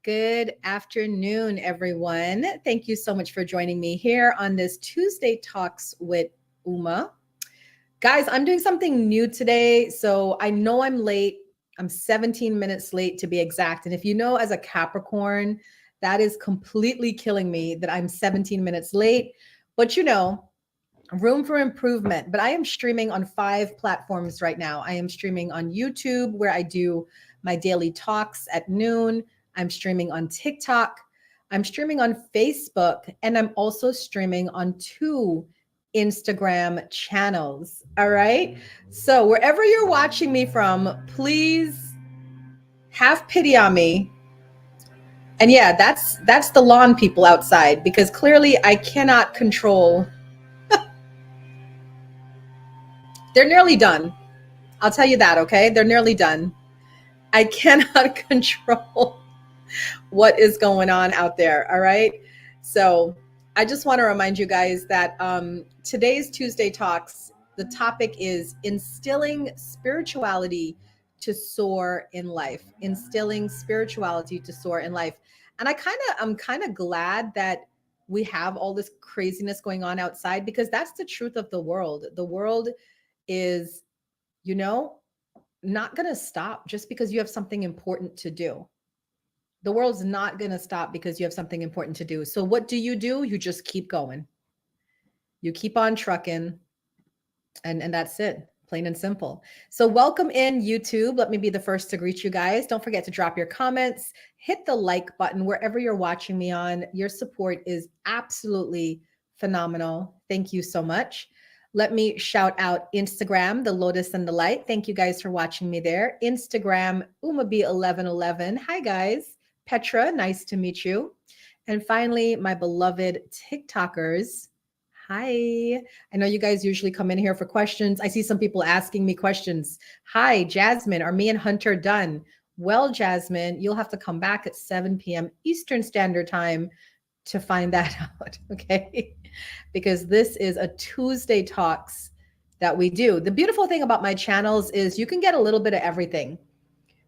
Good afternoon, everyone. Thank you so much for joining me here on this Tuesday Talks with Uma. Guys, I'm doing something new today, so I know I'm late. I'm 17 minutes late to be exact. And if you know, as a Capricorn, that is completely killing me that I'm 17 minutes late. But room for improvement. But I am streaming on 5 platforms right now. I am streaming on YouTube, where I do my daily talks at noon. I'm streaming on TikTok. I'm streaming on Facebook. And I'm also streaming on 2 Instagram channels. All right. So wherever you're watching me from, please have pity on me. And yeah, that's the lawn people outside, because clearly I cannot control. They're nearly done. I'll tell you that, okay? They're nearly done. I cannot control what is going on out there, all right? So I just want to remind you guys that today's Tuesday Talks, the topic is instilling spirituality to soar in life. Instilling spirituality to soar in life. And I'm kind of glad that we have all this craziness going on outside, because that's the truth of the world. The world is, not going to stop just because you have something important to do. The world's not going to stop because you have something important to do. So what do? You just keep going. You keep on trucking, and that's it. Plain and simple. So welcome in YouTube. Let me be the first to greet you guys. Don't forget to drop your comments, hit the like button wherever you're watching me on. Your support is absolutely phenomenal. Thank you so much. Let me shout out Instagram, the Lotus and the Light. Thank you guys for watching me there. Instagram, UmaB1111. Hi guys. Petra, nice to meet you. And finally, my beloved TikTokers. Hi. I know you guys usually come in here for questions. I see some people asking me questions. Hi, Jasmine. Are me and Hunter done? Well, Jasmine, you'll have to come back at 7 p.m. Eastern Standard Time to find that out, okay? Because this is a Tuesday Talks that we do. The beautiful thing about my channels is you can get a little bit of everything.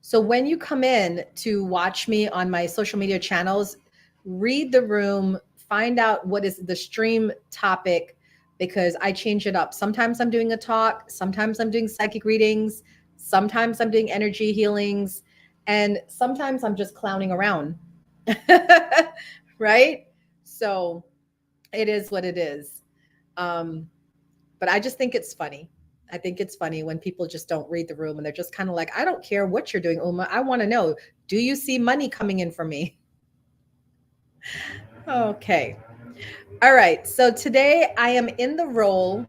So when you come in to watch me on my social media channels, read the room, find out what is the stream topic, because I change it up. Sometimes I'm doing a talk, sometimes I'm doing psychic readings, sometimes I'm doing energy healings, and sometimes I'm just clowning around, right? So it is what it is. But I just think it's funny. I think it's funny when people just don't read the room and they're just kind of like, I don't care what you're doing, Uma. I want to know, do you see money coming in for me? Okay. All right. So today I am in the role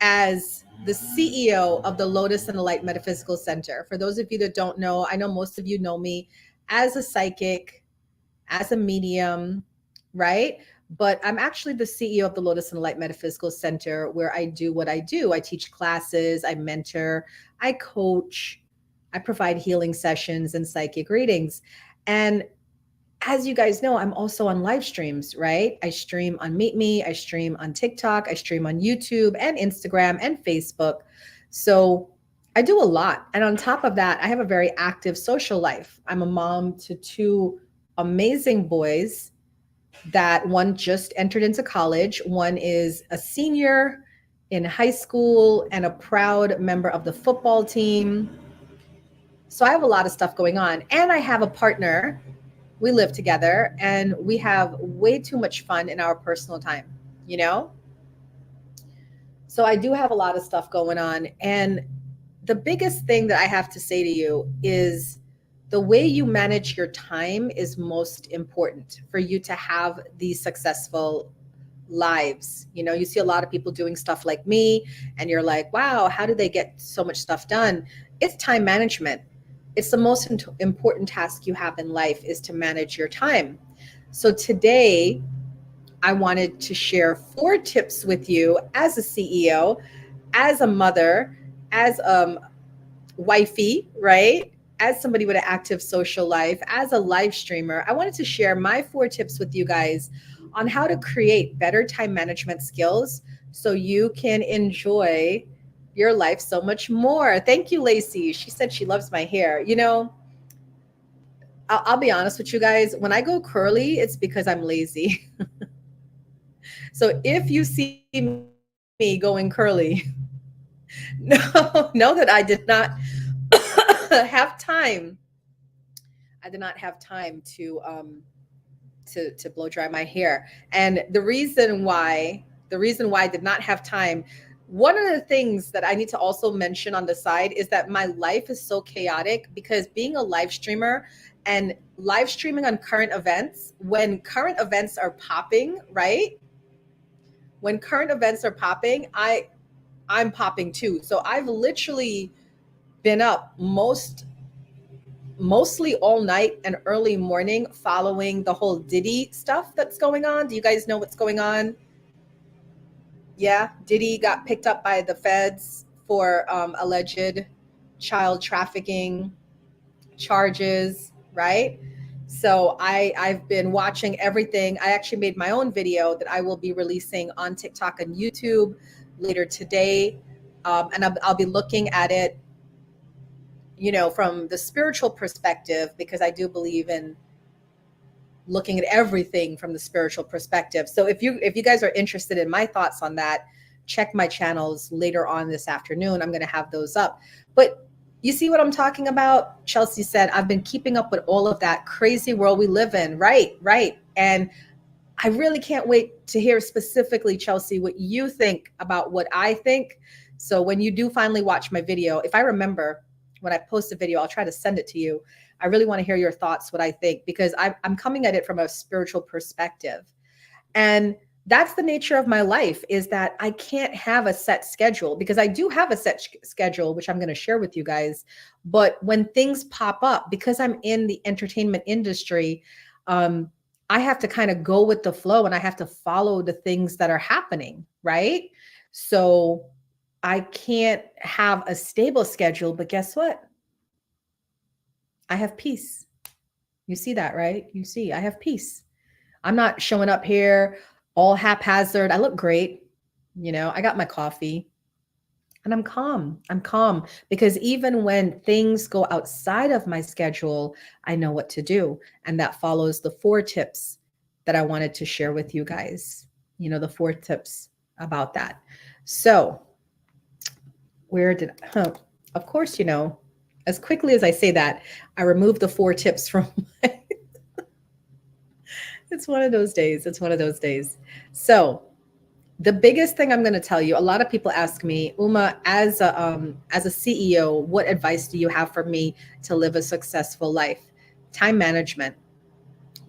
as the CEO of the Lotus and the Light Metaphysical Center. For those of you that don't know, I know most of you know me as a psychic, as a medium, right? But I'm actually the CEO of the Lotus and the Light Metaphysical Center, where I do what I do. I teach classes, I mentor, I coach, I provide healing sessions and psychic readings. And as you guys know, I'm also on live streams, right? I stream on Meet Me, I stream on TikTok, I stream on YouTube and Instagram and Facebook. So I do a lot. And on top of that, I have a very active social life. I'm a mom to 2 amazing boys, that one just entered into college. One is a senior in high school and a proud member of the football team. So I have a lot of stuff going on. And I have a partner. We live together and we have way too much fun in our personal time, So I do have a lot of stuff going on. And the biggest thing that I have to say to you is the way you manage your time is most important for you to have these successful lives. You see a lot of people doing stuff like me and you're like, wow, how do they get so much stuff done? It's time management. It's the most important task you have in life, is to manage your time. So today I wanted to share 4 tips with you as a CEO, as a mother, as a wifey, right? As somebody with an active social life, as a live streamer. I wanted to share my 4 tips with you guys on how to create better time management skills so you can enjoy your life so much more. Thank you, Lacey. She said she loves my hair. I'll be honest with you guys. When I go curly, it's because I'm lazy. So if you see me going curly, know that I did not have time. I did not have time to blow dry my hair. And the reason why I did not have time, one of the things that I need to also mention on the side is that my life is so chaotic because being a live streamer and live streaming on current events, when current events are popping, right? When current events are popping, I'm popping too. So I've literally been up mostly all night and early morning following the whole Diddy stuff that's going on. Do you guys know what's going on? Yeah, Diddy got picked up by the feds for alleged child trafficking charges, right? So I've been watching everything. I actually made my own video that I will be releasing on TikTok and YouTube later today, and I'll be looking at it, from the spiritual perspective, because I do believe in looking at everything from the spiritual perspective. So if you guys are interested in my thoughts on that, check my channels later on this afternoon. I'm going to have those up. But you see what I'm talking about? Chelsea said, I've been keeping up with all of that crazy world we live in. Right, right. And I really can't wait to hear specifically, Chelsea, what you think about what I think. So when you do finally watch my video, if I remember when I post a video, I'll try to send it to you. I really want to hear your thoughts, what I think, because I'm coming at it from a spiritual perspective. And that's the nature of my life, is that I can't have a set schedule, because I do have a set schedule, which I'm going to share with you guys. But when things pop up, because I'm in the entertainment industry, I have to kind of go with the flow and I have to follow the things that are happening, right? So I can't have a stable schedule, but guess what? I have peace. You see that, right? You see, I have peace. I'm not showing up here all haphazard. I look great. I got my coffee and I'm calm. I'm calm because even when things go outside of my schedule, I know what to do. And that follows the 4 tips that I wanted to share with you guys. The 4 tips about that. So of course, as quickly as I say that, I removed the 4 tips from my, it's one of those days. It's one of those days. So the biggest thing I'm going to tell you, a lot of people ask me, Uma, as a CEO, what advice do you have for me to live a successful life? Time management.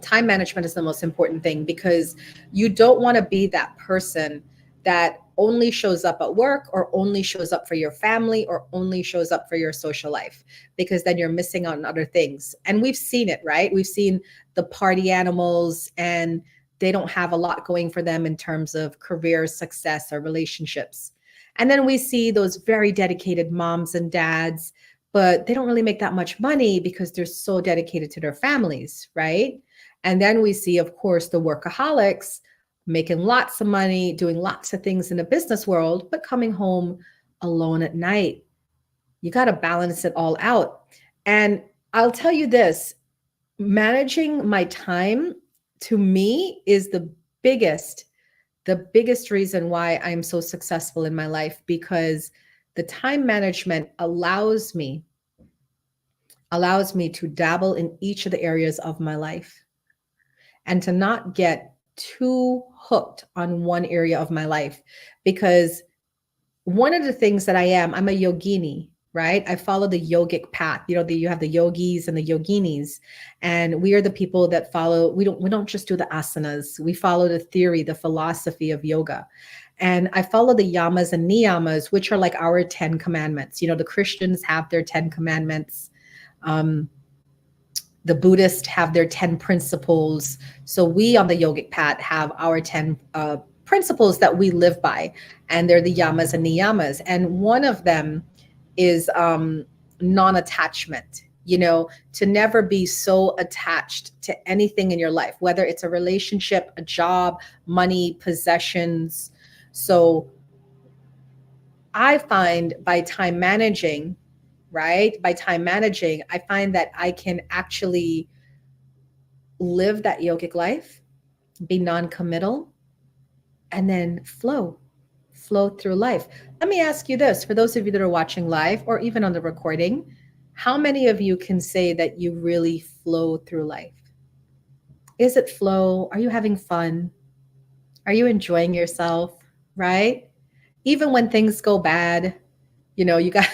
Time management is the most important thing, because you don't want to be that person that only shows up at work or only shows up for your family or only shows up for your social life, because then you're missing out on other things. And we've seen it, right? We've seen the party animals, and they don't have a lot going for them in terms of career success or relationships. And then we see those very dedicated moms and dads, but they don't really make that much money because they're so dedicated to their families, right? And then we see, of course, the workaholics making lots of money, doing lots of things in the business world, but coming home alone at night. You got to balance it all out. And I'll tell you this, managing my time, to me, is the biggest reason why I'm so successful in my life, because the time management allows me to dabble in each of the areas of my life and to not get too hooked on one area of my life. Because one of the things that I'm a yogini, right? I follow the yogic path. You have the yogis and the yoginis, and we are the people that follow. We don't just do the asanas. We follow the theory, the philosophy of yoga. And I follow the yamas and niyamas, which are like our 10 commandments. The Christians have their 10 commandments. The Buddhists have their 10 principles. So we on the yogic path have our 10 principles that we live by, and they're the yamas and niyamas. And one of them is non-attachment, to never be so attached to anything in your life, whether it's a relationship, a job, money, possessions. So I find by time managing, right? By time managing, I find that I can actually live that yogic life, be non-committal, and then flow through life. Let me ask you this, for those of you that are watching live or even on the recording, how many of you can say that you really flow through life? Is it flow? Are you having fun? Are you enjoying yourself? Right? Even when things go bad, you know, you got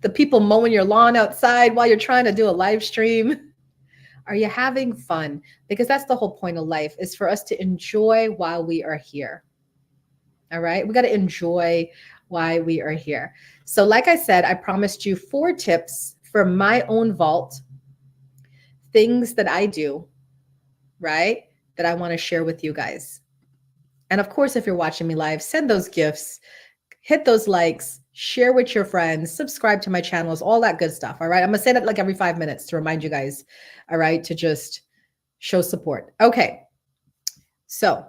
the people mowing your lawn outside while you're trying to do a live stream. Are you having fun? Because that's the whole point of life, is for us to enjoy while we are here. All right. We got to enjoy why we are here. So like I said, I promised you 4 tips for my own vault, things that I do, right, that I want to share with you guys. And of course, if you're watching me live, send those gifts, hit those likes, share with your friends, subscribe to my channels, all that good stuff. All right. I'm going to say that like every 5 minutes to remind you guys, all right, to just show support. Okay. So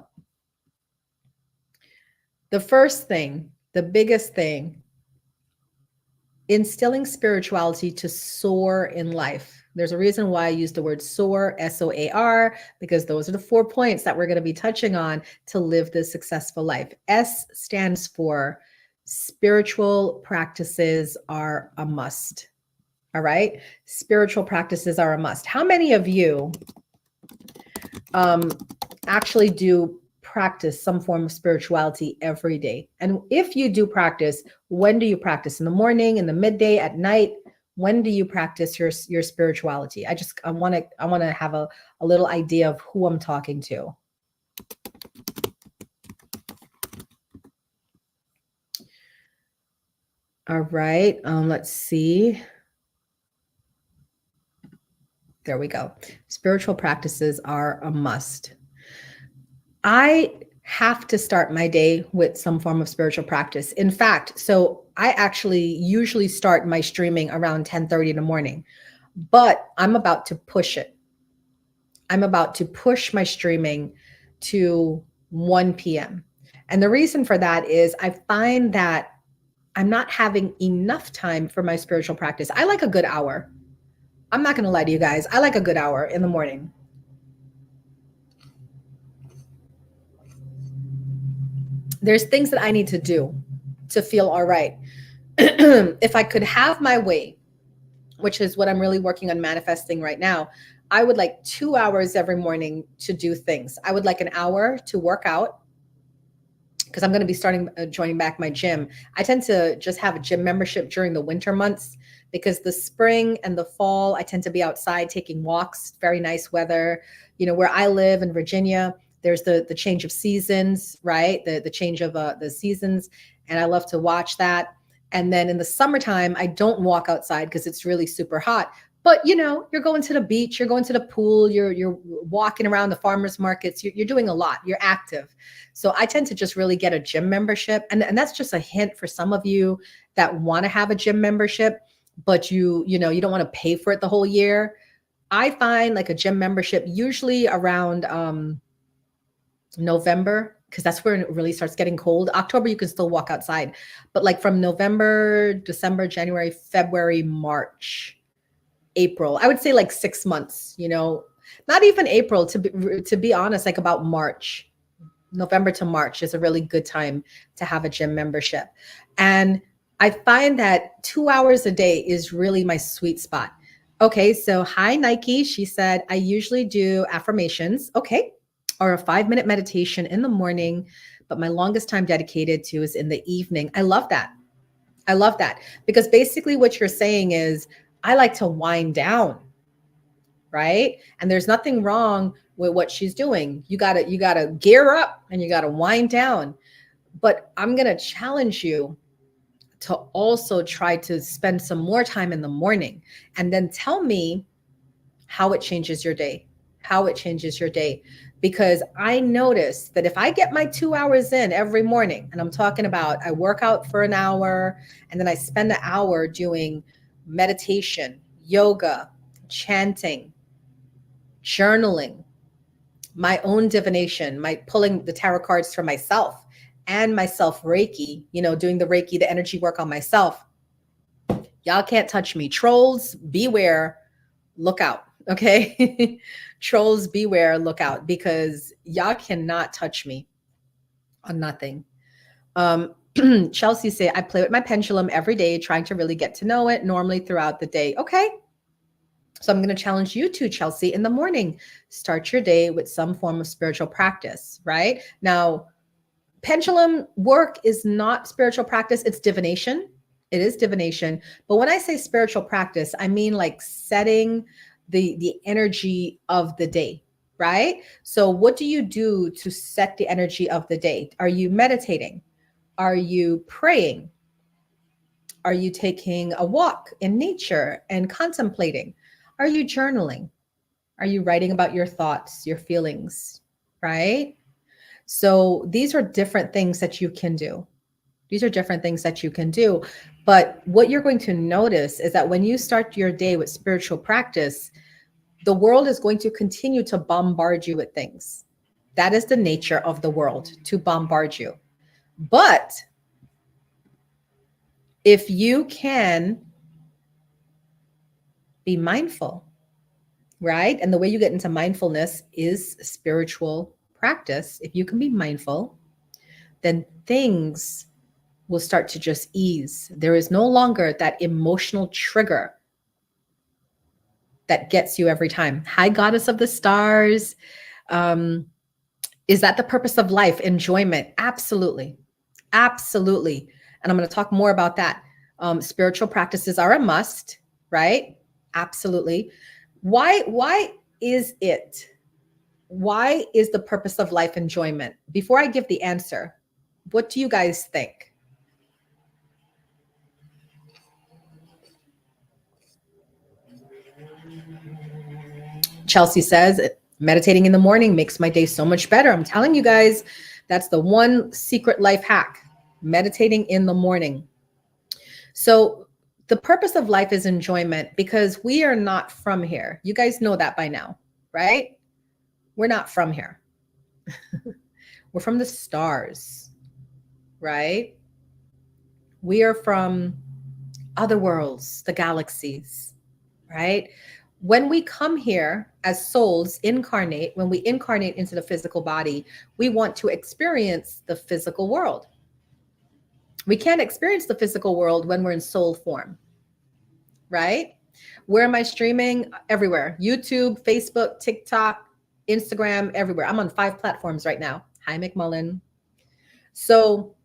the first thing, the biggest thing, instilling spirituality to soar in life. There's a reason why I use the word SOAR, SOAR, because those are the 4 points that we're going to be touching on to live this successful life. S stands for spiritual practices are a must. All right. Spiritual practices are a must. How many of you actually do practice some form of spirituality every day? And if you do practice, when do you practice? In the morning, in the midday, at night? When do you practice your spirituality? I want to have a little idea of who I'm talking to. All right. Let's see. There we go. Spiritual practices are a must. I have to start my day with some form of spiritual practice. In fact, so I actually usually start my streaming around 10:30 in the morning, but I'm about to push it. I'm about to push my streaming to 1 p.m. And the reason for that is I find that I'm not having enough time for my spiritual practice. I like a good hour. I'm not going to lie to you guys. I like a good hour in the morning. There's things that I need to do to feel all right. If I could have my way, which is what I'm really working on manifesting right now, I would like 2 hours every morning to do things. I would like an hour to work out, because I'm going to be joining back my gym. I tend to just have a gym membership during the winter months, because the spring and the fall, I tend to be outside taking walks, very nice weather. You know, where I live in Virginia, there's the change of seasons, right? The change of the seasons. And I love to watch that. And then in the summertime, I don't walk outside because it's really super hot. But, you know, you're going to the beach, you're going to the pool, you're walking around the farmers markets, you're doing a lot, you're active. So I tend to just really get a gym membership. And that's just a hint for some of you that want to have a gym membership, but you don't want to pay for it the whole year. I find like a gym membership usually around November, because that's where it really starts getting cold. October, you can still walk outside, but like from November, December, January, February, March, April, I would say like 6 months, you know, not even April, to be honest, like about March, November to March is a really good time to have a gym membership. And I find that 2 hours a day is really my sweet spot. Okay. So hi, Nike. She said, I usually do affirmations. Okay. Or a 5-minute meditation in the morning, but my longest time dedicated to is in the evening. I love that. I love that, because basically what you're saying is I like to wind down, right? And there's nothing wrong with what she's doing. You gotta gear up and you gotta wind down. But I'm gonna challenge you to also try to spend some more time in the morning, and then tell me how it changes your day, because I notice that if I get my 2 hours in every morning, and I'm talking about I work out for an hour and then I spend an hour doing meditation, yoga, chanting, journaling, my own divination, my pulling the tarot cards for myself and myself Reiki, you know, doing the Reiki, the energy work on myself. Y'all can't touch me. Trolls, beware, look out. Okay. Trolls beware, look out, because y'all cannot touch me on nothing. Chelsea say, I play with my pendulum every day, trying to really get to know it normally throughout the day. Okay. So I'm going to challenge you to, Chelsea, in the morning, start your day with some form of spiritual practice, right? Now, pendulum work is not spiritual practice. It's divination. It is divination. But when I say spiritual practice, I mean like setting the energy of the day, right? So what do you do to set the energy of the day? Are you meditating? Are you praying? Are you taking a walk in nature and contemplating? Are you journaling? Are you writing about your thoughts, your feelings, right? So these are different things that you can do. These are different things that you can do. But what you're going to notice is that when you start your day with spiritual practice, the world is going to continue to bombard you with things. That is the nature of the world, to bombard you. But if you can be mindful, right? And the way you get into mindfulness is spiritual practice. If you can be mindful, then things will start to just ease. There is no longer that emotional trigger that gets you every time. Hi, goddess of the stars. Is that the purpose of life? Enjoyment? Absolutely. Absolutely. And I'm going to talk more about that. Spiritual practices are a must, right? Absolutely. Why is it? Why is the purpose of life enjoyment? Before I give the answer, what do you guys think? Chelsea says, meditating in the morning makes my day so much better. I'm telling you guys, that's the one secret life hack, meditating in the morning. So the purpose of life is enjoyment because we are not from here. You guys know that by now, right? We're not from here. We're from the stars, right? We are from other worlds, the galaxies, right? When we come here as souls incarnate, when we incarnate into the physical body, we want to experience the physical world. We can't experience the physical world when we're in soul form, right? Where am I streaming? Everywhere. YouTube, Facebook, TikTok, Instagram, everywhere. I'm on 5 platforms right now. Hi, McMullen. So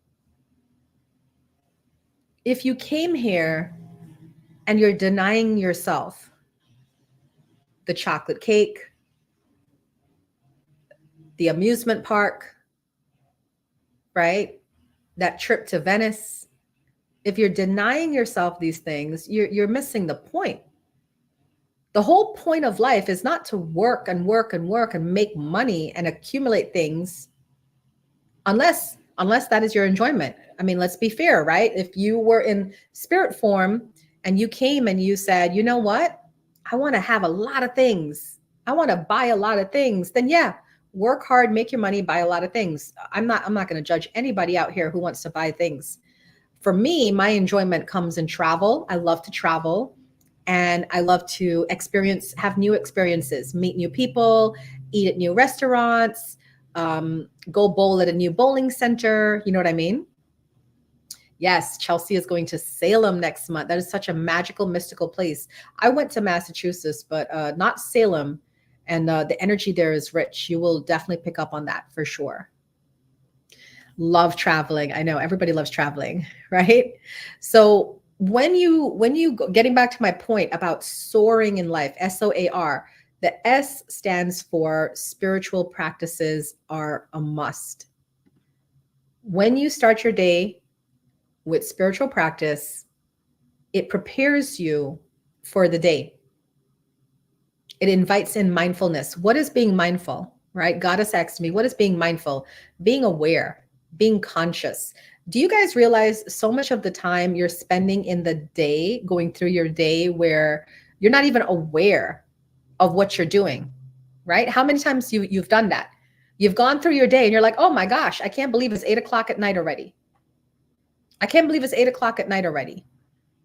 if you came here and you're denying yourself the chocolate cake, the amusement park, right? That trip to Venice. If you're denying yourself these things, you're missing the point. The whole point of life is not to work and work and work and make money and accumulate things unless that is your enjoyment. I mean, let's be fair, right? If you were in spirit form and you came and you said, you know what? I want to have a lot of things. I want to buy a lot of things. Then yeah, work hard, make your money, buy a lot of things. I'm not going to judge anybody out here who wants to buy things. For me, my enjoyment comes in travel. I love to travel and I love to have new experiences, meet new people, eat at new restaurants, go bowl at a new bowling center. You know what I mean? Yes, Chelsea is going to Salem next month. That is such a magical, mystical place. I went to Massachusetts, but not Salem. And the energy there is rich. You will definitely pick up on that for sure. Love traveling. I know everybody loves traveling, right? So when you go, getting back to my point about soaring in life, SOAR, the S stands for spiritual practices are a must. When you start your day with spiritual practice, it prepares you for the day. It invites in mindfulness. What is being mindful, right? Goddess asked me, what is being mindful? Being aware, being conscious. Do you guys realize so much of the time you're spending in the day, going through your day where you're not even aware of what you're doing, right? How many times you've done that? You've gone through your day and you're like, oh my gosh, I can't believe it's 8 o'clock at night already. I can't believe it's 8 o'clock at night already,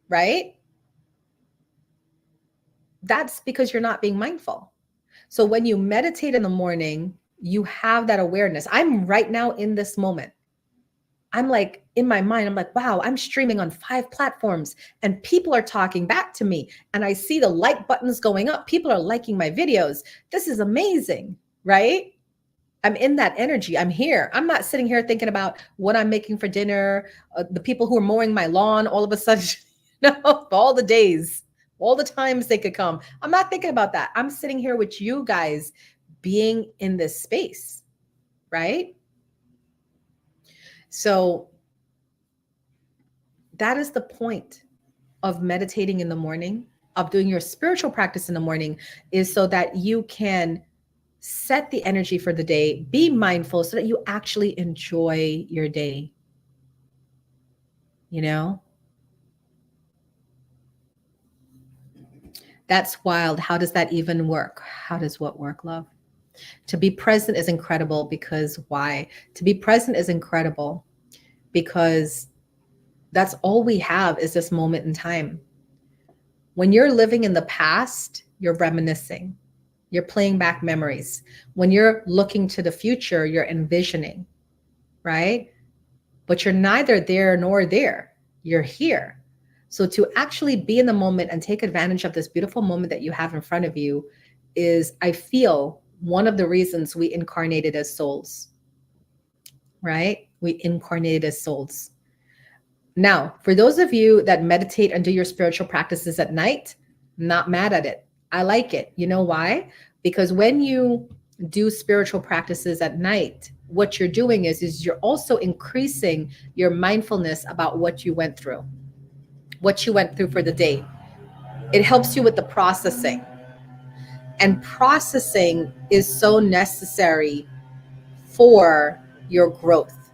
right? That's because you're not being mindful. So when you meditate in the morning, you have that awareness. I'm right now in this moment. I'm like, in my mind, I'm like, wow, I'm streaming on 5 platforms and people are talking back to me. And I see the like buttons going up. People are liking my videos. This is amazing, right? I'm in that energy. I'm here. I'm not sitting here thinking about what I'm making for dinner, the people who are mowing my lawn all of a sudden, all the days, all the times they could come. I'm not thinking about that. I'm sitting here with you guys being in this space, right? So that is the point of meditating in the morning, of doing your spiritual practice in the morning, is so that you can set the energy for the day, be mindful so that you actually enjoy your day. You know? That's wild. How does that even work? How does what work, love? To be present is incredible because why? To be present is incredible because that's all we have is this moment in time. When you're living in the past, you're reminiscing. You're playing back memories. When you're looking to the future, you're envisioning, right? But you're neither there nor there. You're here. So to actually be in the moment and take advantage of this beautiful moment that you have in front of you is, I feel, one of the reasons we incarnated as souls, right? We incarnated as souls. Now, for those of you that meditate and do your spiritual practices at night, not mad at it. I like it. You know why? Because when you do spiritual practices at night, what you're doing is you're also increasing your mindfulness about what you went through for the day. It helps you with the processing. And processing is so necessary for your growth.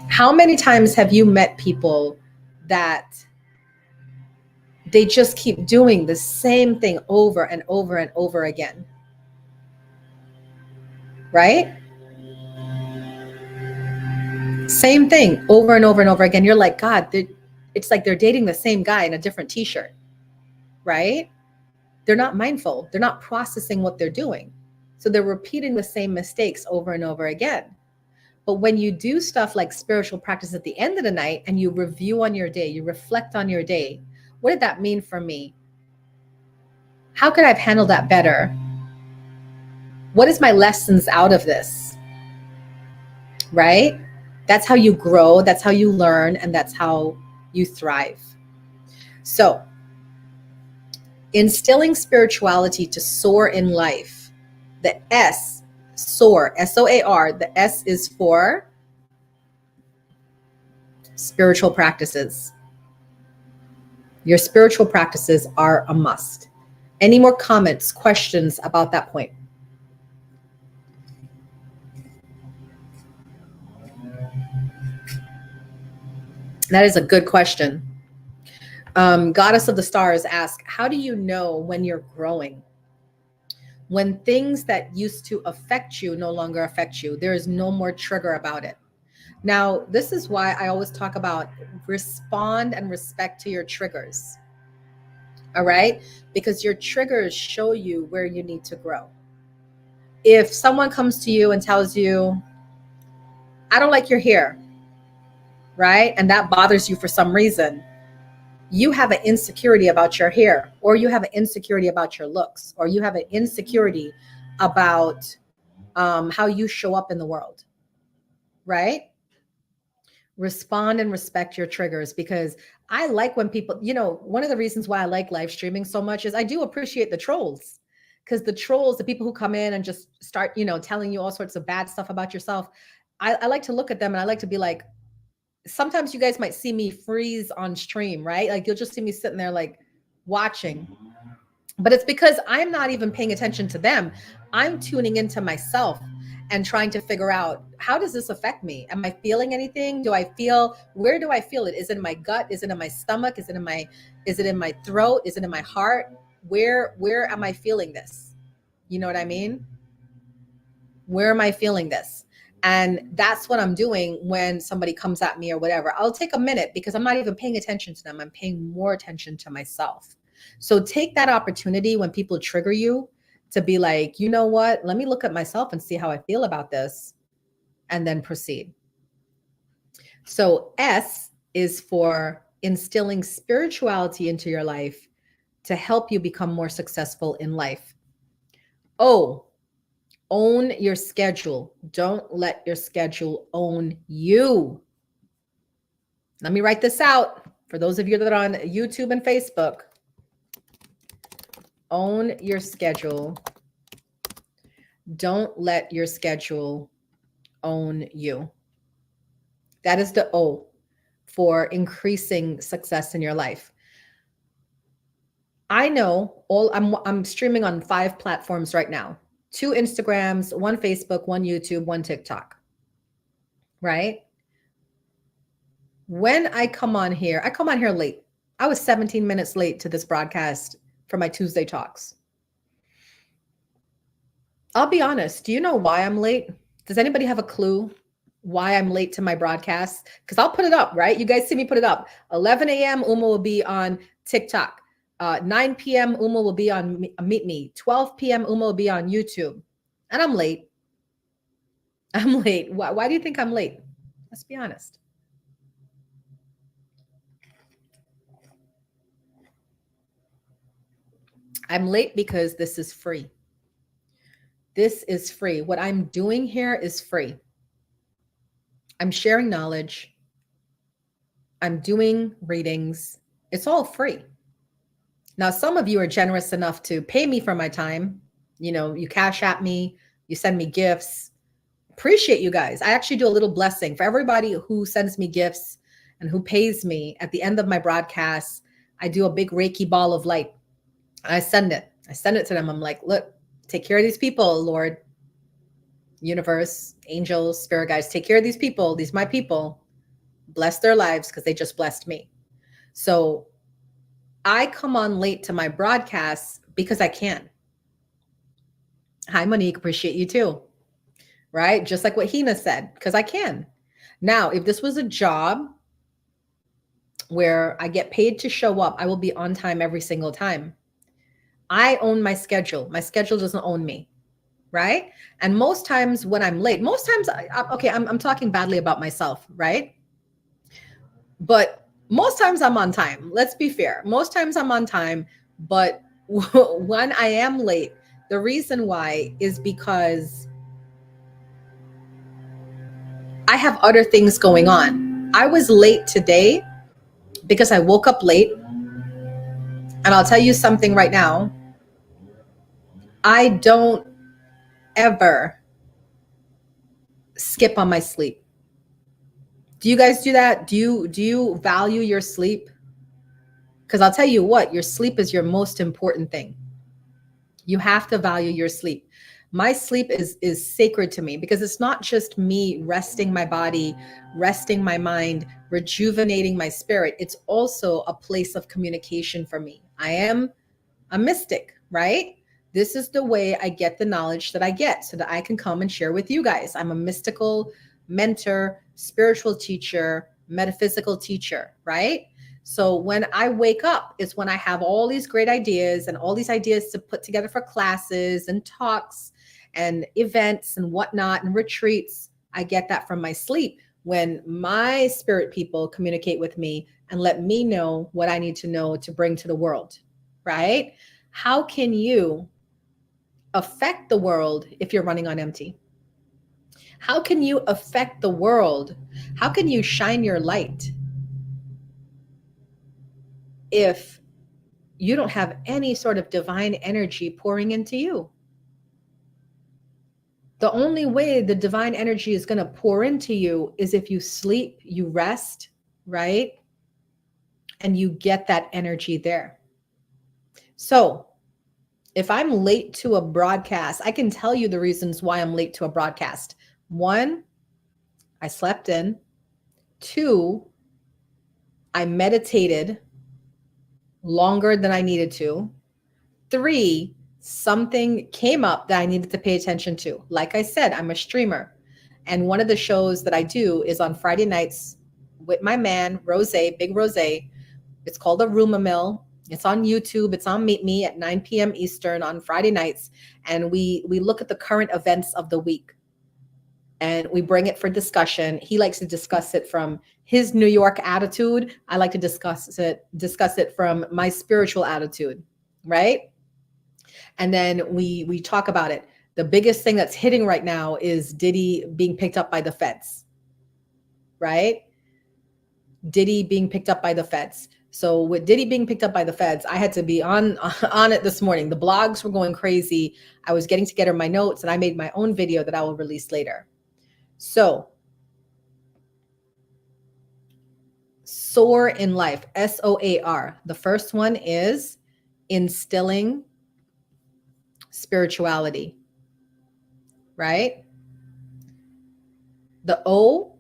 How many times have you met people that they just keep doing the same thing over and over and over again? Right? Same thing over and over and over again. You're like, God, it's like they're dating the same guy in a different t-shirt, right? They're not mindful. They're not processing what they're doing. So they're repeating the same mistakes over and over again. But when you do stuff like spiritual practice at the end of the night and you review on your day, you reflect on your day, what did that mean for me? How could I have handled that better? What is my lessons out of this? Right? That's how you grow, that's how you learn, and that's how you thrive. So, instilling spirituality to soar in life. The S, SOAR, SOAR, the S is for spiritual practices. Your spiritual practices are a must. Any more comments, questions about that point? That is a good question. Goddess of the Stars asks, how do you know when you're growing? When things that used to affect you no longer affect you, there is no more trigger about it. Now, this is why I always talk about respond and respect to your triggers. All right? Because your triggers show you where you need to grow. If someone comes to you and tells you, I don't like your hair, right? And that bothers you for some reason. You have an insecurity about your hair, or you have an insecurity about your looks, or you have an insecurity about how you show up in the world, right? Respond and respect your triggers, because I like when people, one of the reasons why I like live streaming so much is I do appreciate the trolls, because the trolls, the people who come in and just start, telling you all sorts of bad stuff about yourself. I like to look at them and I like to be like, sometimes you guys might see me freeze on stream, right? Like you'll just see me sitting there like watching, but it's because I'm not even paying attention to them. I'm tuning into myself and trying to figure out, how does this affect me? Am I feeling anything? Where do I feel it? Is it in my gut? Is it in my stomach? Is it in my throat? Is it in my heart? Where am I feeling this? You know what I mean? Where am I feeling this? And that's what I'm doing when somebody comes at me or whatever. I'll take a minute because I'm not even paying attention to them. I'm paying more attention to myself. So take that opportunity when people trigger you to be like, you know what? Let me look at myself and see how I feel about this, and then proceed. So S is for instilling spirituality into your life to help you become more successful in life. O, own your schedule. Don't let your schedule own you. Let me write this out for those of you that are on YouTube and Facebook. Own your schedule. Don't let your schedule own you. That is the O for increasing success in your life. I know I'm streaming on 5 platforms right now. 2 Instagrams, 1 Facebook, 1 YouTube, 1 TikTok. Right? When I come on here late. I was 17 minutes late to this broadcast for my Tuesday talks. I'll be honest. Do you know why I'm late? Does anybody have a clue why I'm late to my broadcast? Because I'll put it up, right? You guys see me put it up. 11 a.m. Uma will be on TikTok. 9 p.m. Uma will be on Meet Me. 12 p.m. Uma will be on YouTube. And I'm late. I'm late. Why do you think I'm late? Let's be honest. I'm late because this is free. This is free. What I'm doing here is free. I'm sharing knowledge. I'm doing readings. It's all free. Now, some of you are generous enough to pay me for my time. You know, you cash at me, you send me gifts. Appreciate you guys. I actually do a little blessing for everybody who sends me gifts and who pays me at the end of my broadcast. I do a big Reiki ball of light. I send it to them. I'm like, look, take care of these people, Lord, universe, angels, spirit guides, take care of these people. These are my people. Bless their lives because they just blessed me. So I come on late to my broadcasts because I can. Hi, Monique. Appreciate you too. Right? Just like what Hina said, because I can. Now, if this was a job where I get paid to show up, I will be on time every single time. I own my schedule. My schedule doesn't own me. Right? And most times when I'm late, most times, I'm talking badly about myself, right? But most times I'm on time. Let's be fair. Most times I'm on time, but when I am late, the reason why is because I have other things going on. I was late today because I woke up late. And I'll tell you something right now. I don't ever skip on my sleep. Do you guys do that? Do you value your sleep? Because I'll tell you what, your sleep is your most important thing. You have to value your sleep. My sleep is sacred to me because it's not just me resting my body, resting my mind, rejuvenating my spirit. It's also a place of communication for me. I am a mystic, right? This is the way I get the knowledge that I get so that I can come and share with you guys. I'm a mystical mentor, spiritual teacher, metaphysical teacher, right? So when I wake up, it's when I have all these great ideas and all these ideas to put together for classes and talks and events and whatnot and retreats. I get that from my sleep when my spirit people communicate with me and let me know what I need to know to bring to the world, right? How can you affect the world if you're running on empty? How can you affect the world? How can you shine your light if you don't have any sort of divine energy pouring into you? The only way the divine energy is going to pour into you is if you sleep, you rest, right? And you get that energy there. So if I'm late to a broadcast, I can tell you the reasons why I'm late to a broadcast. 1, I slept in. 2, I meditated longer than I needed to. 3, something came up that I needed to pay attention to. Like I said, I'm a streamer. And one of the shows that I do is on Friday nights with my man, Rose, Big Rose. It's called a Rumor Mill. It's on YouTube. It's on Meet Me at 9 p.m. Eastern on Friday nights. And we look at the current events of the week and we bring it for discussion. He likes to discuss it from his New York attitude. I like to discuss it from my spiritual attitude, right? And then we talk about it. The biggest thing that's hitting right now is Diddy being picked up by the feds, right? Diddy being picked up by the feds. So with Diddy being picked up by the feds, I had to be on it this morning. The blogs were going crazy. I was getting together my notes and I made my own video that I will release later. So SOAR in life, SOAR. The first one is instilling spirituality, right? The O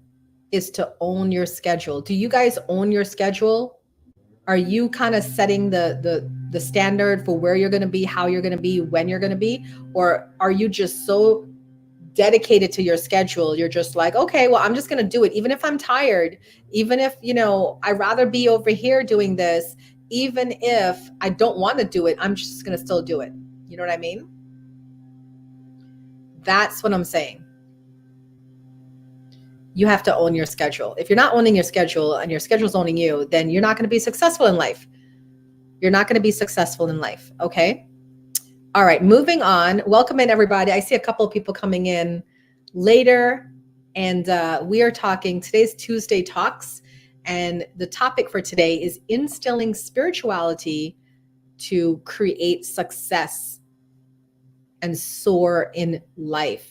is to own your schedule. Do you guys own your schedule? Are you kind of setting the standard for where you're going to be, how you're going to be, when you're going to be? Or are you just so dedicated to your schedule? You're just like, okay, well, I'm just going to do it. Even if I'm tired, even if, I'd rather be over here doing this, even if I don't want to do it, I'm just going to still do it. You know what I mean? That's what I'm saying. You have to own your schedule. If you're not owning your schedule and your schedule's owning you, then you're not going to be successful in life. You're not going to be successful in life. Okay. All right. Moving on. Welcome in, everybody. I see a couple of people coming in later, and we are talking today's Tuesday Talks. And the topic for today is instilling spirituality to create success and soar in life.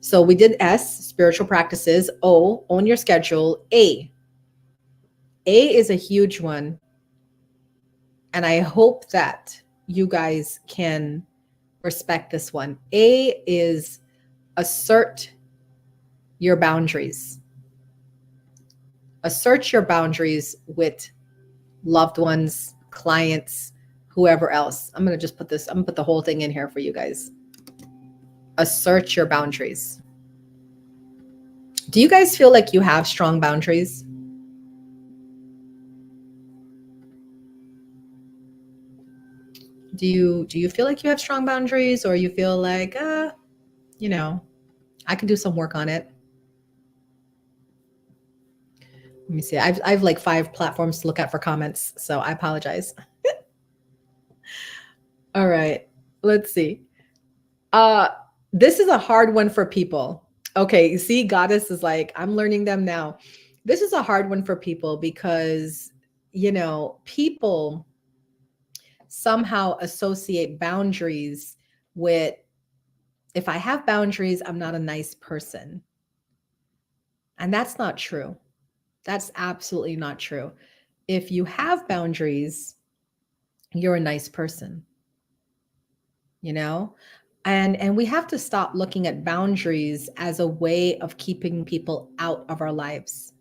So we did S, spiritual practices. O, own your schedule. A is a huge one. And I hope that you guys can respect this one. A is assert your boundaries. Assert your boundaries with loved ones, clients, whoever else. I'm going to put the whole thing in here for you guys. Assert your boundaries. Do you guys feel like you have strong boundaries? Do you feel like you have strong boundaries, or you feel like, I can do some work on it? Let me see. I've like 5 platforms to look at for comments, so I apologize. All right, let's see. This is a hard one for people. Okay, you see, Goddess is like, I'm learning them now. This is a hard one for people because, people somehow associate boundaries with, if I have boundaries, I'm not a nice person. And that's not true. That's absolutely not true. If you have boundaries, you're a nice person, And we have to stop looking at boundaries as a way of keeping people out of our lives.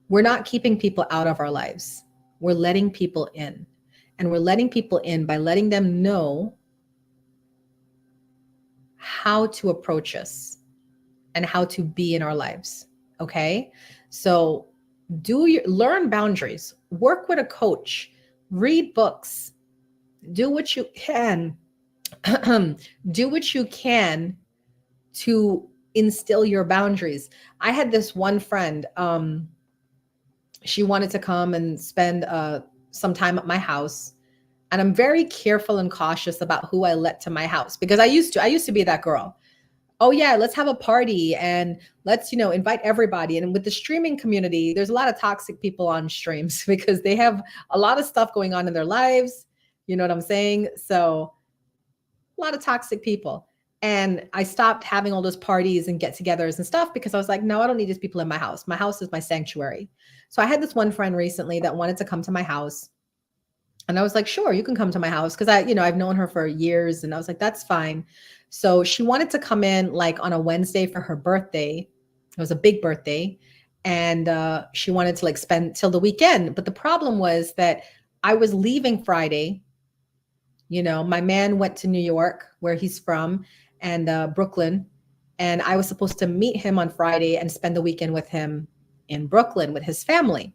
We're not keeping people out of our lives. We're letting people in. And we're letting people in by letting them know how to approach us and how to be in our lives. Okay? So learn boundaries, work with a coach, read books, do what you can. Do what you can to instill your boundaries. I had this one friend, she wanted to come and spend some time at my house. And I'm very careful and cautious about who I let to my house, because I used to be that girl. Oh yeah, let's have a party and let's, invite everybody. And with the streaming community, there's a lot of toxic people on streams because they have a lot of stuff going on in their lives. You know what I'm saying? So a lot of toxic people. And I stopped having all those parties and get-togethers and stuff because I was like, no, I don't need these people in my house. My house is my sanctuary. So I had this one friend recently that wanted to come to my house. And I was like, sure, you can come to my house. Cause I've known her for years, and I was like, that's fine. So she wanted to come in like on a Wednesday for her birthday. It was a big birthday. And she wanted to like spend till the weekend. But the problem was that I was leaving Friday. My man went to New York, where he's from, and Brooklyn. And I was supposed to meet him on Friday and spend the weekend with him in Brooklyn with his family.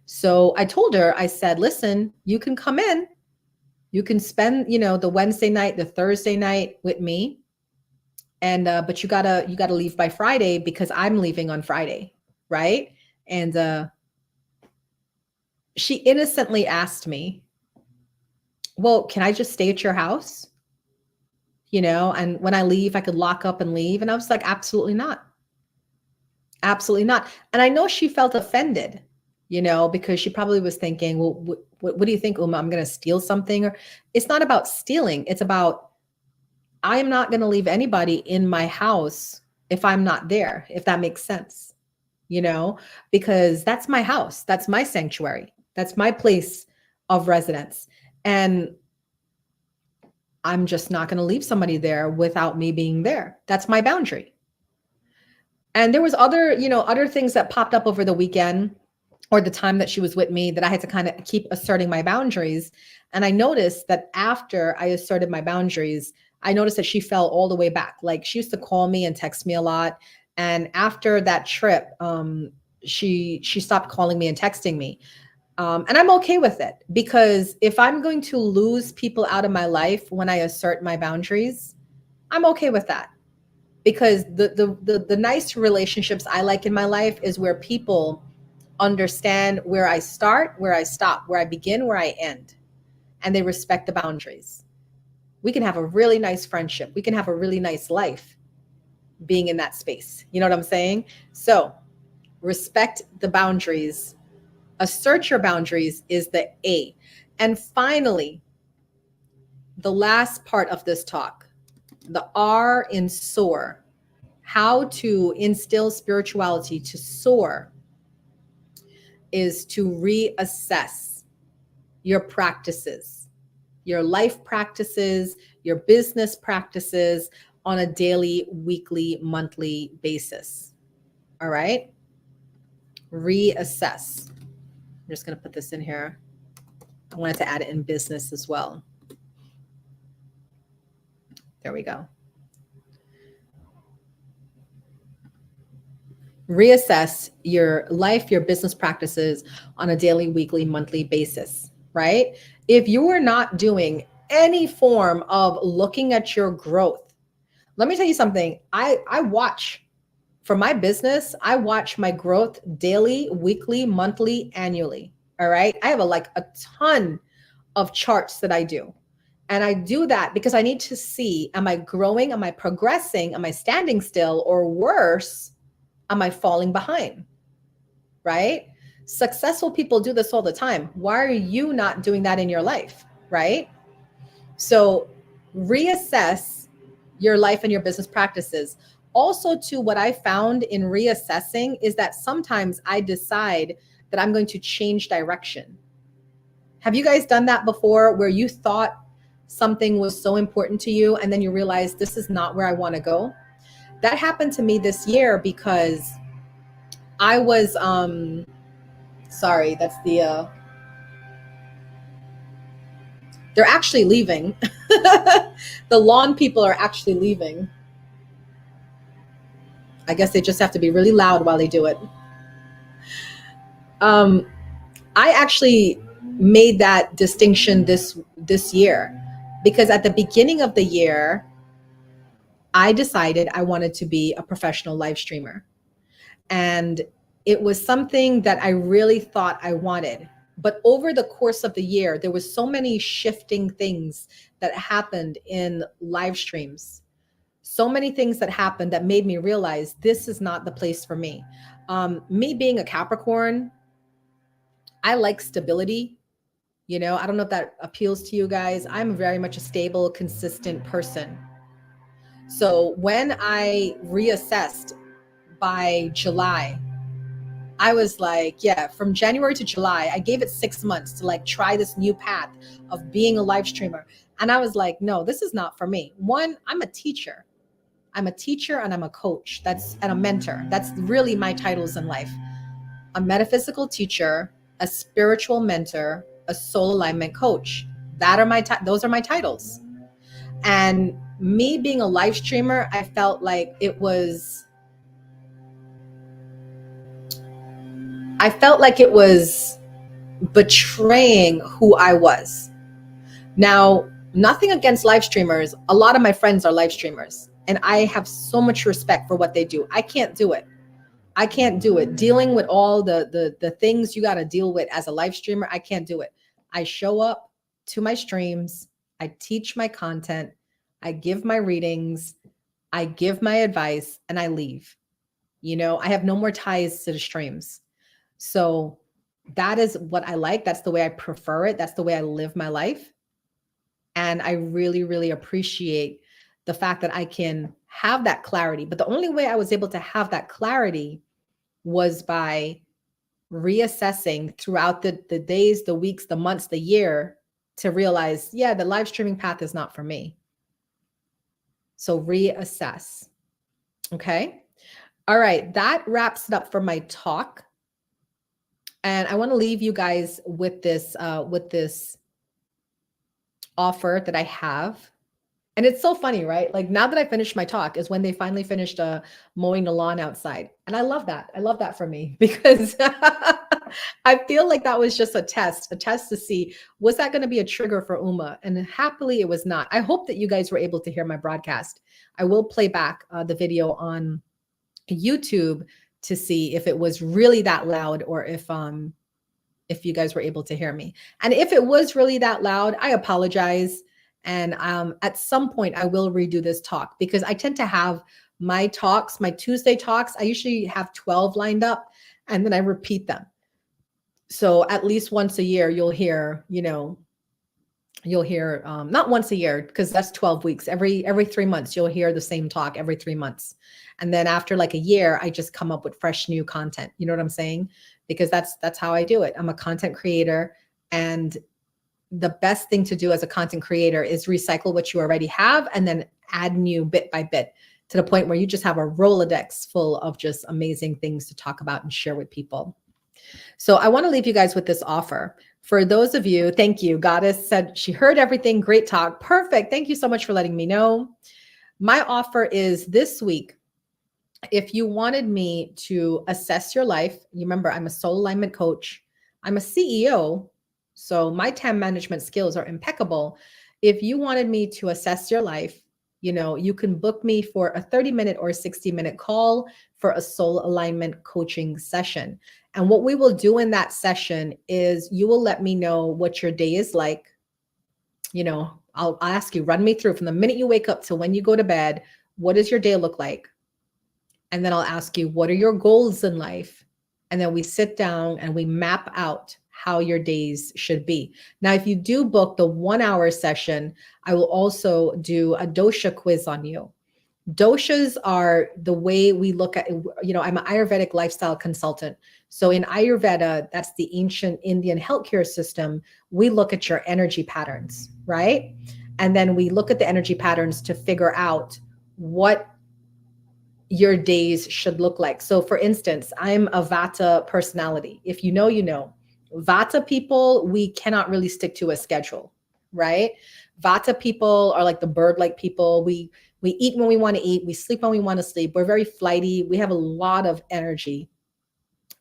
So I told her, I said, listen, you can come in. You can spend, the Wednesday night, the Thursday night with me. And but you gotta leave by Friday because I'm leaving on Friday, right? And she innocently asked me, well, can I just stay at your house? And when I leave, I could lock up and leave. And I was like, absolutely not. Absolutely not. And I know she felt offended, because she probably was thinking, well, what do you think, Uma? I'm going to steal something? Or it's not about stealing. It's about, I am not going to leave anybody in my house if I'm not there, if that makes sense, because that's my house. That's my sanctuary. That's my place of residence. And I'm just not going to leave somebody there without me being there. That's my boundary. And there was other things that popped up over the weekend or the time that she was with me that I had to kind of keep asserting my boundaries. And I noticed that after I asserted my boundaries, I noticed that she fell all the way back. Like she used to call me and text me a lot. And after that trip, she stopped calling me and texting me. And I'm okay with it, because if I'm going to lose people out of my life when I assert my boundaries, I'm okay with that. Because the nice relationships I like in my life is where people understand where I start, where I stop, where I begin, where I end, and they respect the boundaries. We can have a really nice friendship. We can have a really nice life being in that space. You know what I'm saying? So respect the boundaries. Assert your boundaries is the A. And finally, the last part of this talk, the R in SOAR, how to instill spirituality to soar, is to reassess your practices, your life practices, your business practices on a daily, weekly, monthly basis. All right? Reassess. I'm just going to put this in here. I wanted to add it in business as well. There we go. Reassess your life, your business practices on a daily, weekly, monthly basis, right? If you are not doing any form of looking at your growth, let me tell you something. I watch for my business. I watch my growth daily, weekly, monthly, annually. All right. I have a ton of charts that I do. And I do that because I need to see, am I growing? Am I progressing? Am I standing still? Or worse, am I falling behind? Right? Successful people do this all the time. Why are you not doing that in your life? Right? So reassess your life and your business practices. Also, too, what I found in reassessing is that sometimes I decide that I'm going to change direction. Have you guys done that before, where you thought something was so important to you and then you realize this is not where I want to go? That happened to me this year because I was, sorry, that's they're actually leaving. The lawn people are actually leaving. I guess they just have to be really loud while they do it. I actually made that distinction this year because at the beginning of the year, I decided I wanted to be a professional live streamer. And it was something that I really thought I wanted. But over the course of the year, there was so many shifting things that happened in live streams. So many things that happened that made me realize this is not the place for me. Me being a Capricorn, I like stability. I don't know if that appeals to you guys. I'm very much a stable, consistent person. So when I reassessed by July, I was like, yeah, from January to July, I gave it 6 months to try this new path of being a live streamer. And I was like, no, this is not for me. One, I'm a teacher. I'm a teacher and I'm a coach. And a mentor. That's really my titles in life. A metaphysical teacher, a spiritual mentor, a soul alignment coach. Those are my titles. And me being a live streamer, I felt like it was betraying who I was. Now, nothing against live streamers. A lot of my friends are live streamers, and I have so much respect for what they do. I can't do it. I can't do it. Dealing with all the things you got to deal with as a live streamer, I can't do it. I show up to my streams, I teach my content, I give my readings, I give my advice, and I leave. You know, I have no more ties to the streams. So that is what I like. That's the way I prefer it. That's the way I live my life. And I really, really appreciate the fact that I can have that clarity. But the only way I was able to have that clarity was by reassessing throughout the days, the weeks, the months, the year, to realize, yeah, the live streaming path is not for me. So reassess. Okay. All right. That wraps it up for my talk. And I want to leave you guys with this offer that I have. And it's so funny, right? Like now that I finished my talk is when they finally finished mowing the lawn outside. And I love that. I love that for me because I feel like that was just a test to see, was that going to be a trigger for Uma? And happily it was not. I hope that you guys were able to hear my broadcast. I will play back the video on YouTube to see if it was really that loud or if you guys were able to hear me. And if it was really that loud, I apologize. And at some point I will redo this talk because I tend to have my talks, my Tuesday talks. I usually have 12 lined up and then I repeat them. So at least once a year, you'll hear, not once a year, because that's 12 weeks. Every 3 months, you'll hear the same talk every 3 months. And then after like a year, I just come up with fresh new content. You know what I'm saying? Because that's how I do it. I'm a content creator, and the best thing to do as a content creator is recycle what you already have and then add new bit by bit to the point where you just have a Rolodex full of just amazing things to talk about and share with people. So I want to leave you guys with this offer. For those of you, thank you. Goddess said she heard everything. Great talk. Perfect. Thank you so much for letting me know. My offer is this week. If you wanted me to assess your life, you remember I'm a soul alignment coach. I'm a CEO. So my time management skills are impeccable. If you wanted me to assess your life, you can book me for a 30-minute or 60-minute call for a soul alignment coaching session. And what we will do in that session is you will let me know what your day is like. I'll ask you, run me through from the minute you wake up to when you go to bed, what does your day look like? And then I'll ask you, what are your goals in life? And then we sit down and we map out how your days should be. Now, if you do book the 1-hour session, I will also do a dosha quiz on you. Doshas are the way we look at, I'm an Ayurvedic lifestyle consultant. So in Ayurveda, that's the ancient Indian healthcare system. We look at your energy patterns, right? And then we look at the energy patterns to figure out what your days should look like. So for instance, I'm a Vata personality. If you know, you know. Vata people, we cannot really stick to a schedule, right? Vata people are like the bird-like people. We eat when we want to eat. We sleep when we want to sleep. We're very flighty. We have a lot of energy,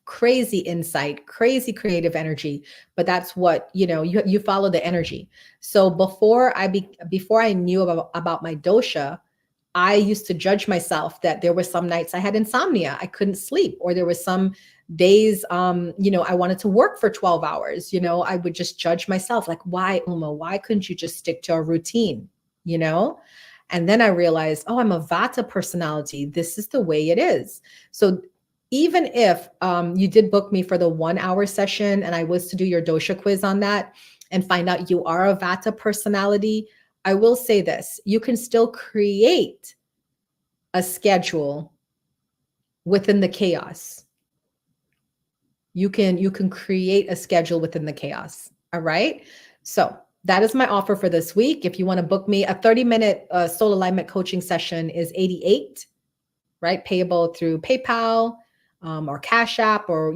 crazy insight, crazy creative energy. But that's what, you follow the energy. So before I knew about my dosha, I used to judge myself that there were some nights I had insomnia. I couldn't sleep, or there were some days, I wanted to work for 12 hours. I would just judge myself like, why, Uma, why couldn't you just stick to a routine, And then I realized, oh, I'm a Vata personality. This is the way it is. So even if you did book me for the 1-hour session and I was to do your dosha quiz on that and find out you are a Vata personality, I will say this, you can still create a schedule within the chaos. You can create a schedule within the chaos. All right. So that is my offer for this week. If you want to book me, a 30-minute soul alignment coaching session is $88, right? Payable through PayPal or Cash App or,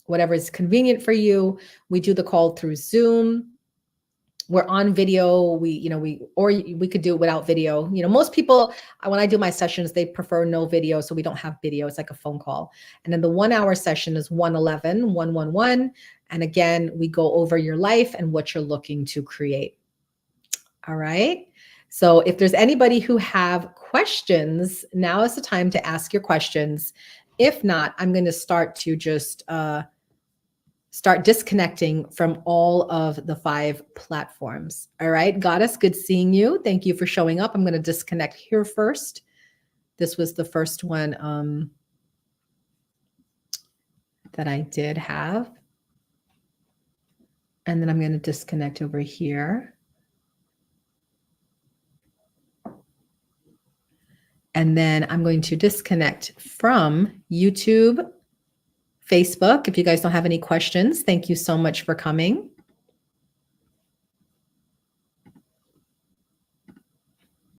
whatever is convenient for you. We do the call through Zoom. we're on video. Or we could do it without video. Most people, when I do my sessions, they prefer no video. So we don't have video. It's like a phone call. And then the 1 hour session is 111, 111. And again, we go over your life and what you're looking to create. All right. So if there's anybody who have questions, now is the time to ask your questions. If not, I'm going to start to just start disconnecting from all of the 5 platforms. All right, Goddess, good seeing you. Thank you for showing up. I'm going to disconnect here first. This was the first one that I did have. And then I'm going to disconnect over here. And then I'm going to disconnect from YouTube, Facebook. If you guys don't have any questions, thank you so much for coming.